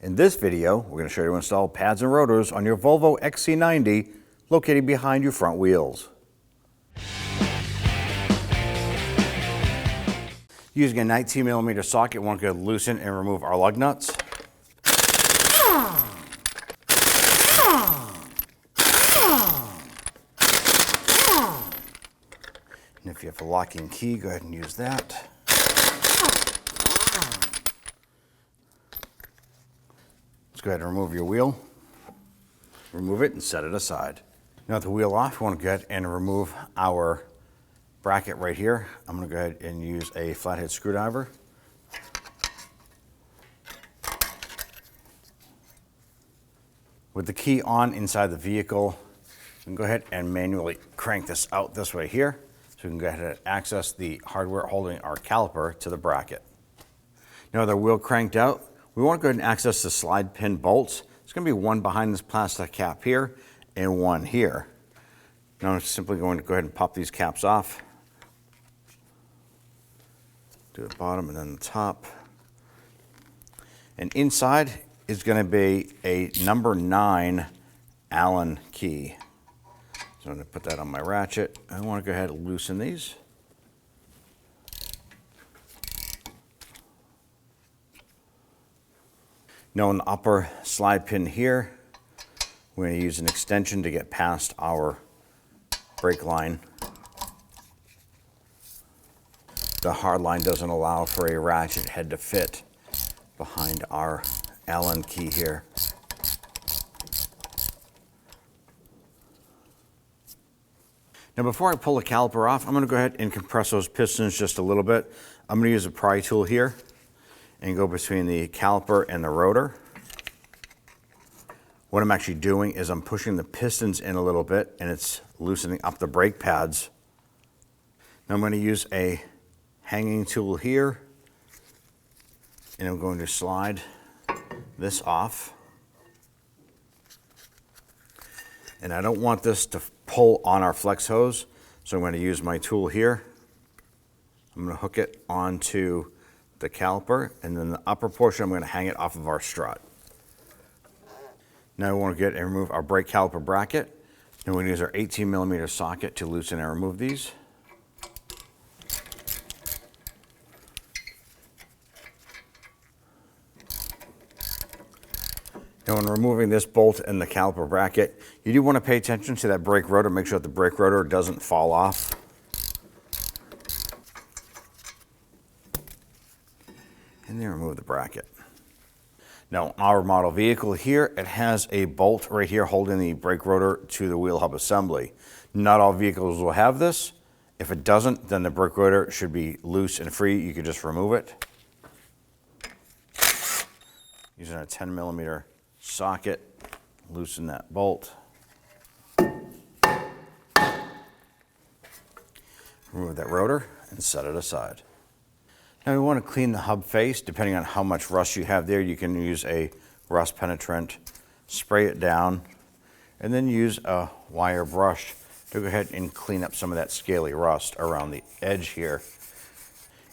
In this video, we're going to show you how to install pads and rotors on your Volvo XC90 located behind your front wheels. Using a 19mm socket, we're going to loosen and remove our lug nuts. And if you have a locking key, go ahead and use that. Let's go ahead and remove your wheel. Remove it and set it aside. Now with the wheel off, we want to go ahead and remove our bracket right here. I'm going to go ahead and use a flathead screwdriver. With the key on inside the vehicle, we can go ahead and manually crank this out this way here. So we can go ahead and access the hardware holding our caliper to the bracket. Now with our wheel cranked out, we want to go ahead and access the slide pin bolts. There's going to be one behind this plastic cap here and one here. Now I'm simply going to go ahead and pop these caps off. Do the bottom and then the top. And inside is going to be a number 9 Allen key. So I'm going to put that on my ratchet. I want to go ahead and loosen these. Now on the upper slide pin here, we're going to use an extension to get past our brake line. The hard line doesn't allow for a ratchet head to fit behind our Allen key here. Now before I pull the caliper off, I'm going to go ahead and compress those pistons just a little bit. I'm going to use a pry tool here and go between the caliper and the rotor. What I'm actually doing is I'm pushing the pistons in a little bit and it's loosening up the brake pads. Now I'm going to use a hanging tool here and I'm going to slide this off. And I don't want this to pull on our flex hose, so I'm going to use my tool here. I'm going to hook it onto the caliper, and then the upper portion I'm going to hang it off of our strut. Now we want to get and remove our brake caliper bracket, and we're going to use our 18mm socket to loosen and remove these. Now when removing this bolt and the caliper bracket, you do want to pay attention to that brake rotor. Make sure that the brake rotor doesn't fall off. And then remove the bracket. Now our model vehicle here, it has a bolt right here holding the brake rotor to the wheel hub assembly. Not all vehicles will have this. If it doesn't, then the brake rotor should be loose and free. You can just remove it. Using a 10mm socket, loosen that bolt. Remove that rotor and set it aside. Now we want to clean the hub face. Depending on how much rust you have there, you can use a rust penetrant, spray it down, and then use a wire brush to go ahead and clean up some of that scaly rust around the edge here.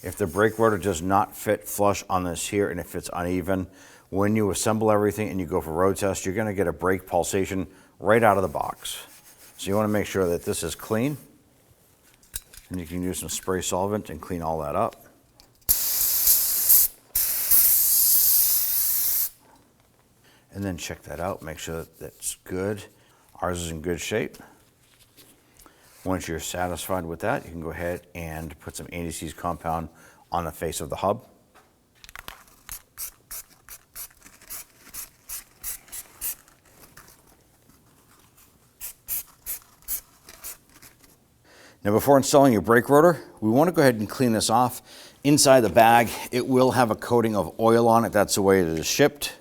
If the brake rotor does not fit flush on this here and if it's uneven, when you assemble everything and you go for road test, you're going to get a brake pulsation right out of the box. So you want to make sure that this is clean. And you can use some spray solvent and clean all that up. And then check that out, make sure that that's good. Ours is in good shape. Once you're satisfied with that, you can go ahead and put some anti-seize compound on the face of the hub. Now before installing your brake rotor, we want to go ahead and clean this off. Inside the bag, it will have a coating of oil on it. That's the way it is shipped.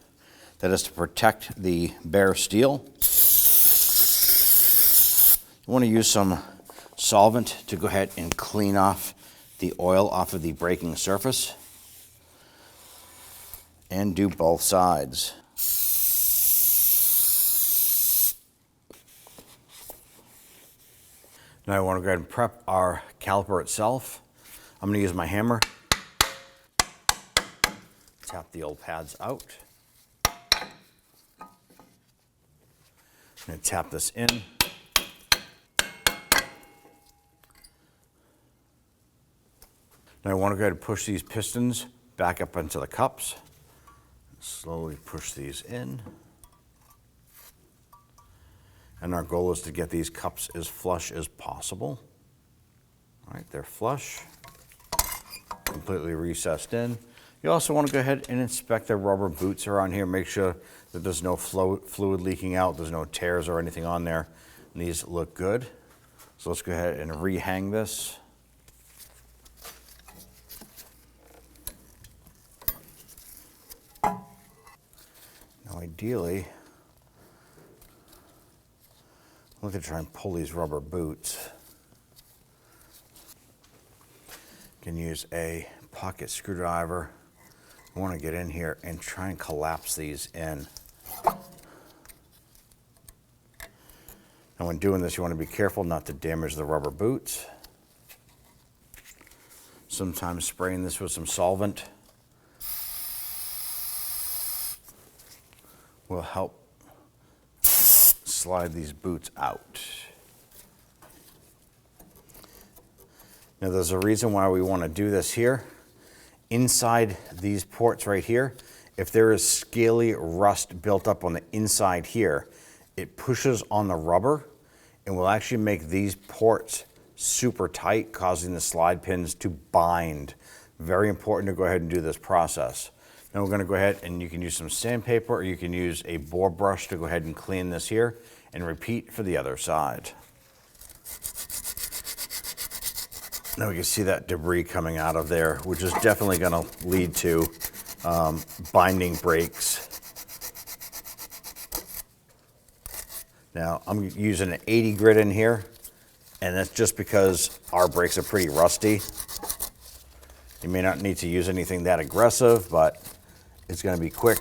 That is to protect the bare steel. You want to use some solvent to go ahead and clean off the oil off of the braking surface. And do both sides. Now I want to go ahead and prep our caliper itself. I'm going to use my hammer. Tap the old pads out. going to tap this in. Now I want to go ahead and push these pistons back up into the cups. Slowly push these in. And our goal is to get these cups as flush as possible. All right, they're flush, completely recessed in. You also want to go ahead and inspect the rubber boots around here. Make sure that there's no fluid leaking out, there's no tears or anything on there. And these look good. So let's go ahead and rehang this. Now ideally, I'm going to try and pull these rubber boots. You can use a pocket screwdriver. You want to get in here and try and collapse these in. And when doing this, you want to be careful not to damage the rubber boots. Sometimes spraying this with some solvent will help slide these boots out. Now there's a reason why we want to do this here. Inside these ports right here, if there is scaly rust built up on the inside here, it pushes on the rubber and will actually make these ports super tight, causing the slide pins to bind. Very important to go ahead and do this process. Now we're going to go ahead and you can use some sandpaper or you can use a bore brush to go ahead and clean this here and repeat for the other side. Now we can see that debris coming out of there, which is definitely going to lead to binding breaks. Now I'm using an 80 grit in here, and that's just because our brakes are pretty rusty. You may not need to use anything that aggressive, but it's going to be quick.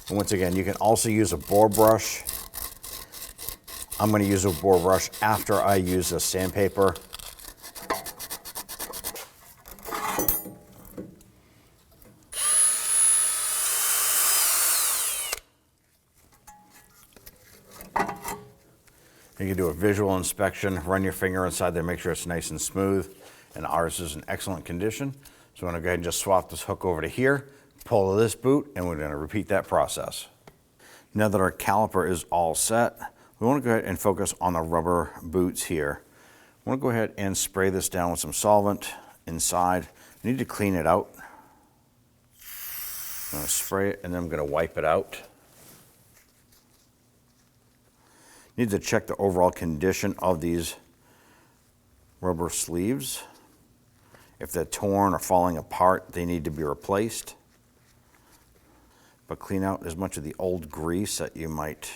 And once again, you can also use a bore brush. I'm going to use a bore brush after I use the sandpaper. You can do a visual inspection, run your finger inside there, make sure it's nice and smooth, and ours is in excellent condition. So I'm going to go ahead and just swap this hook over to here, pull this boot, and we're going to repeat that process. Now that our caliper is all set, we want to go ahead and focus on the rubber boots here. I want to go ahead and spray this down with some solvent inside. I need to clean it out. I'm going to spray it and then I'm going to wipe it out. Need to check the overall condition of these rubber sleeves. If they're torn or falling apart, they need to be replaced. But clean out as much of the old grease that you might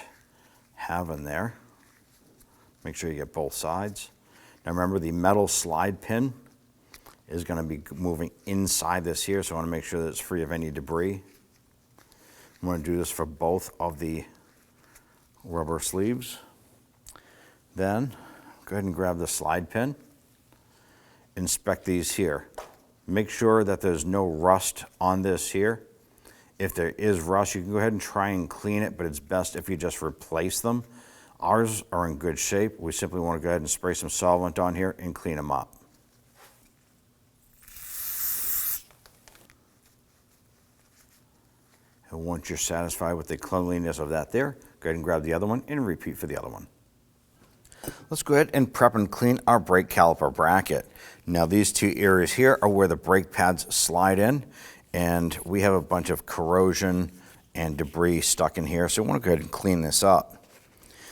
have in there. Make sure you get both sides. Now remember, the metal slide pin is going to be moving inside this here, so I want to make sure that it's free of any debris. I'm going to do this for both of the rubber sleeves. Then go ahead and grab the slide pin. Inspect these here. Make sure that there's no rust on this here. If there is rust, you can go ahead and try and clean it, but it's best if you just replace them. Ours are in good shape. We simply want to go ahead and spray some solvent on here and clean them up. And once you're satisfied with the cleanliness of that there, go ahead and grab the other one and repeat for the other one. Let's go ahead and prep and clean our brake caliper bracket. Now these two areas here are where the brake pads slide in, and we have a bunch of corrosion and debris stuck in here, so we want to go ahead and clean this up.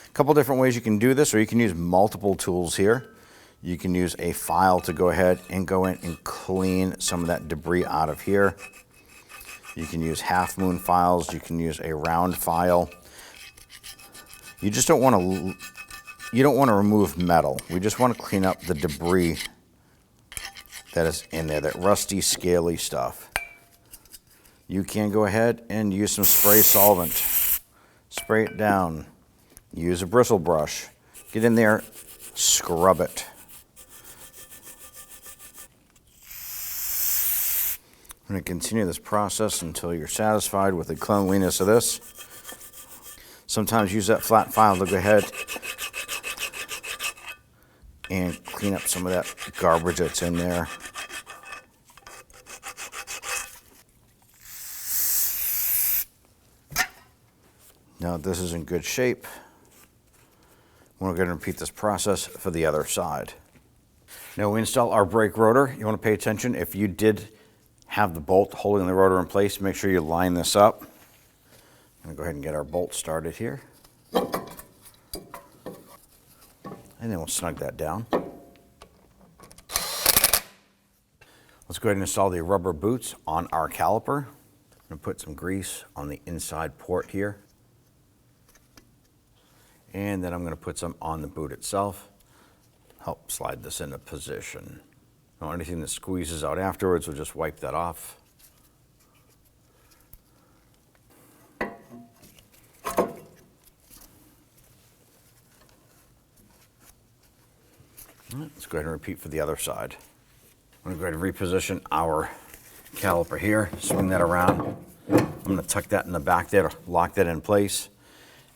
A couple different ways you can do this, or you can use multiple tools here. You can use a file to go ahead and go in and clean some of that debris out of here. You can use half moon files, you can use a round file. You just don't want to remove metal. We just want to clean up the debris that is in there, that rusty, scaly stuff. You can go ahead and use some spray solvent. Spray it down. Use a bristle brush. Get in there, scrub it. I'm going to continue this process until you're satisfied with the cleanliness of this. Sometimes use that flat file to go ahead and clean up some of that garbage that's in there. Now this is in good shape. We're going to repeat this process for the other side. Now we install our brake rotor. You want to pay attention. If you did have the bolt holding the rotor in place, make sure you line this up. I'm going to go ahead and get our bolt started here. And then we'll snug that down. Let's go ahead and install the rubber boots on our caliper. I'm going to put some grease on the inside port here. And then I'm going to put some on the boot itself. Help slide this into position. Now anything that squeezes out afterwards, we'll just wipe that off. Let's go ahead and repeat for the other side. I'm going to go ahead and reposition our caliper here, swing that around. I'm going to tuck that in the back there to lock that in place.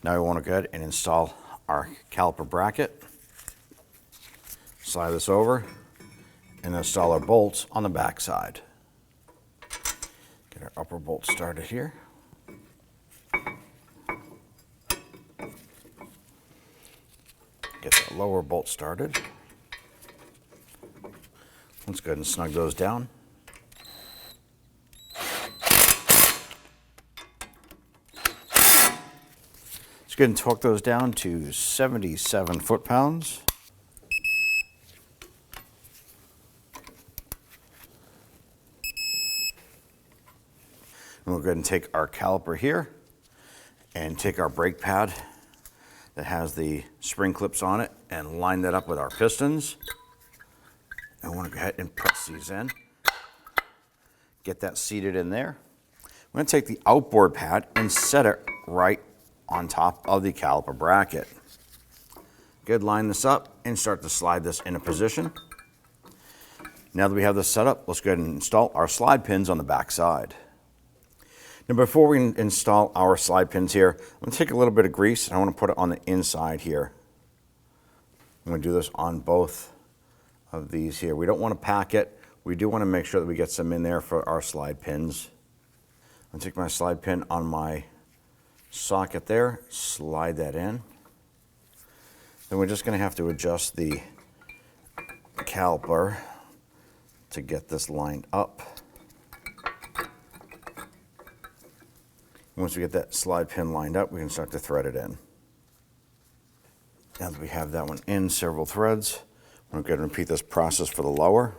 Now we want to go ahead and install our caliper bracket. Slide this over and install our bolts on the back side. Get our upper bolt started here. Get the lower bolt started. Let's go ahead and snug those down. Let's go ahead and torque those down to 77 foot-pounds. And we'll go ahead and take our caliper here and take our brake pad that has the spring clips on it and line that up with our pistons. I want to go ahead and press these in. Get that seated in there. I'm going to take the outboard pad and set it right on top of the caliper bracket. Good, line this up and start to slide this into position. Now that we have this set up, let's go ahead and install our slide pins on the back side. Now before we install our slide pins here, I'm going to take a little bit of grease and I want to put it on the inside here. I'm going to do this on both of these here. We don't want to pack it. We do want to make sure that we get some in there for our slide pins. I'll take my slide pin on my socket there, slide that in. Then we're just going to have to adjust the caliper to get this lined up. Once we get that slide pin lined up, we can start to thread it in. Now that we have that one in several threads, we're going to repeat this process for the lower.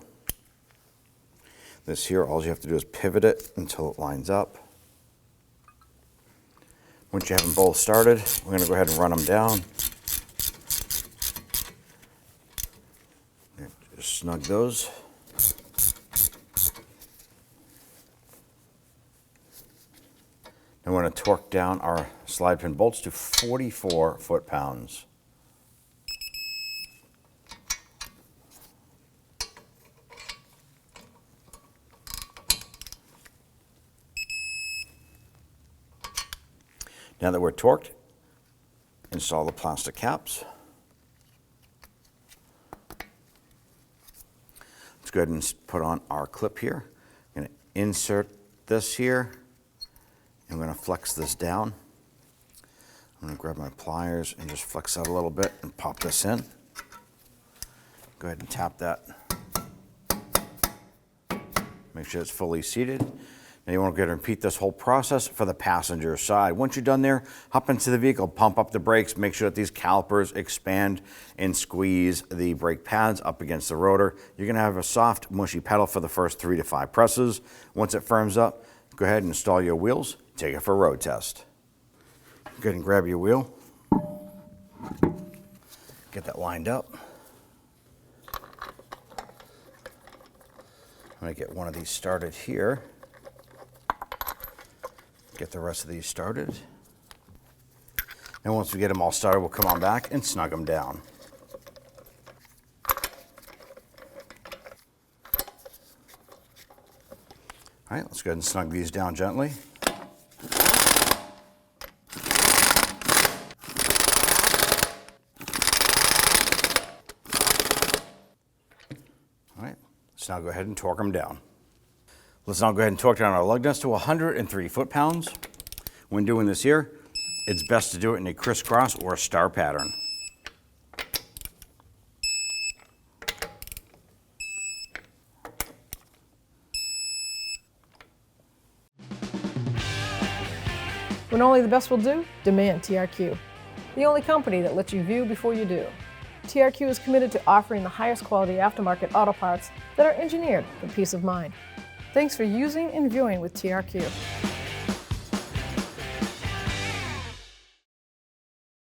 This here, all you have to do is pivot it until it lines up. Once you have them both started, we're going to go ahead and run them down. Just snug those. Now we're going to torque down our slide pin bolts to 44 foot-pounds. Now that we're torqued, install the plastic caps. Let's go ahead and put on our clip here. I'm going to insert this here. I'm going to flex this down. I'm going to grab my pliers and just flex that a little bit and pop this in. Go ahead and tap that. Make sure it's fully seated. Now you want to go ahead and repeat this whole process for the passenger side. Once you're done there, hop into the vehicle, pump up the brakes, make sure that these calipers expand and squeeze the brake pads up against the rotor. You're going to have a soft, mushy pedal for the first 3 to 5 presses. Once it firms up, go ahead and install your wheels, take it for a road test. Go ahead and grab your wheel. Get that lined up. I'm going to get one of these started here. Get the rest of these started. And once we get them all started, we'll come on back and snug them down. All right, let's go ahead and snug these down gently. Let's now go ahead and torque them down. Let's now go ahead and torque down our lug nuts to 103 foot-pounds. When doing this here, it's best to do it in a crisscross or a star pattern. When only the best will do, demand TRQ. The only company that lets you view before you do. TRQ is committed to offering the highest quality aftermarket auto parts that are engineered for peace of mind. Thanks for using and viewing with TRQ.